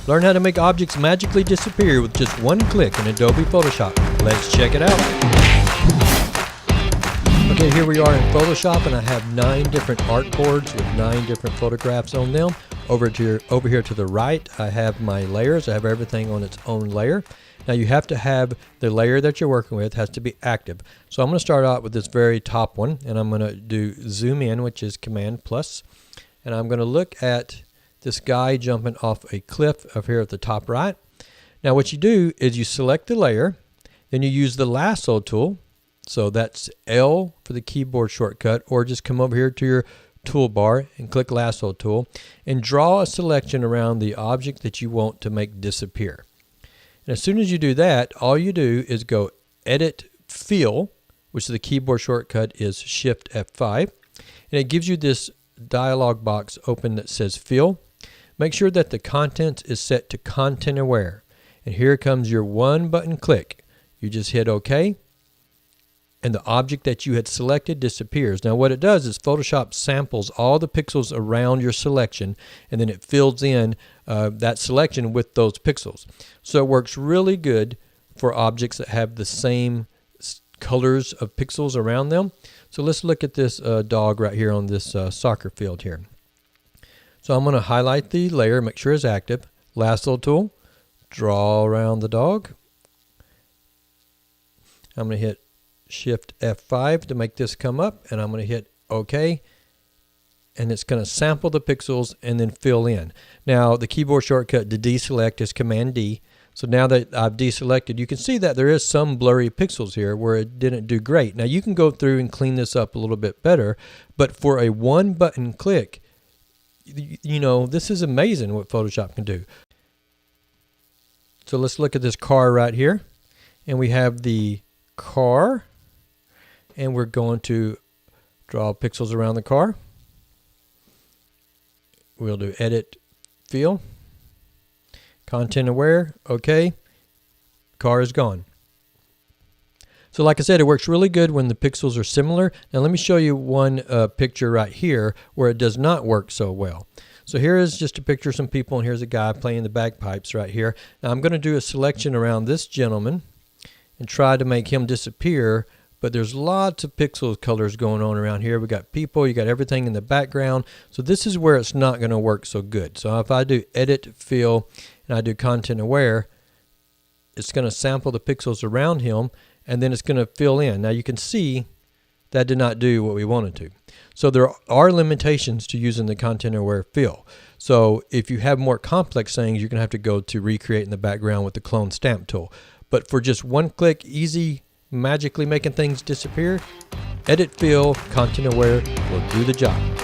Learn how to make objects magically disappear with just one click in Adobe Photoshop. Let's check it out. Okay, here we are in Photoshop, and I have 9 different artboards with 9 different photographs on them. Over here to the right, I have my layers. I have everything on its own layer. Now you have to have the layer that you're working with has to be active. So I'm going to start out with this very top one, and I'm going to do zoom in, which is Command plus, and I'm going to look at this guy jumping off a cliff up here at the top right. Now what you do is you select the layer, then you use the lasso tool. So that's L for the keyboard shortcut, or just come over here to your toolbar and click lasso tool and draw a selection around the object that you want to make disappear. And as soon as you do that, all you do is go edit fill, which is the keyboard shortcut is Shift F5, and it gives you this dialog box open that says fill. Make sure that the content is set to content aware, and here comes your one button click. You just hit OK, and the object that you had selected disappears. Now what it does is Photoshop samples all the pixels around your selection, and then it fills in that selection with those pixels. So it works really good for objects that have the same colors of pixels around them. So let's look at this dog right here on this soccer field here. So I'm going to highlight the layer, make sure it's active, lasso tool, draw around the dog. I'm going to hit Shift F5 to make this come up, and I'm going to hit OK, and it's going to sample the pixels and then fill in. Now the keyboard shortcut to deselect is Command D. So now that I've deselected, you can see that there is some blurry pixels here where it didn't do great. Now you can go through and clean this up a little bit better, but for a one button click, you know, this is amazing what Photoshop can do. So let's look at this car right here, and we have the car, and we're going to draw pixels around the car. We'll do edit fill, content aware, OK, car is gone. So like I said, it works really good when the pixels are similar. Now let me show you one picture right here where it does not work so well. So here is just a picture of some people, and here's a guy playing the bagpipes right here. Now I'm going to do a selection around this gentleman and try to make him disappear, but there's lots of pixel colors going on around here. We got people, you got everything in the background. So this is where it's not going to work so good. So if I do edit fill and I do content aware, it's going to sample the pixels around him, and then it's going to fill in. Now you can see that did not do what we wanted to. So there are limitations to using the content aware fill. So if you have more complex things, you're going to have to go to recreate in the background with the clone stamp tool. But for just one click, easy, magically making things disappear, edit fill, content aware will do the job.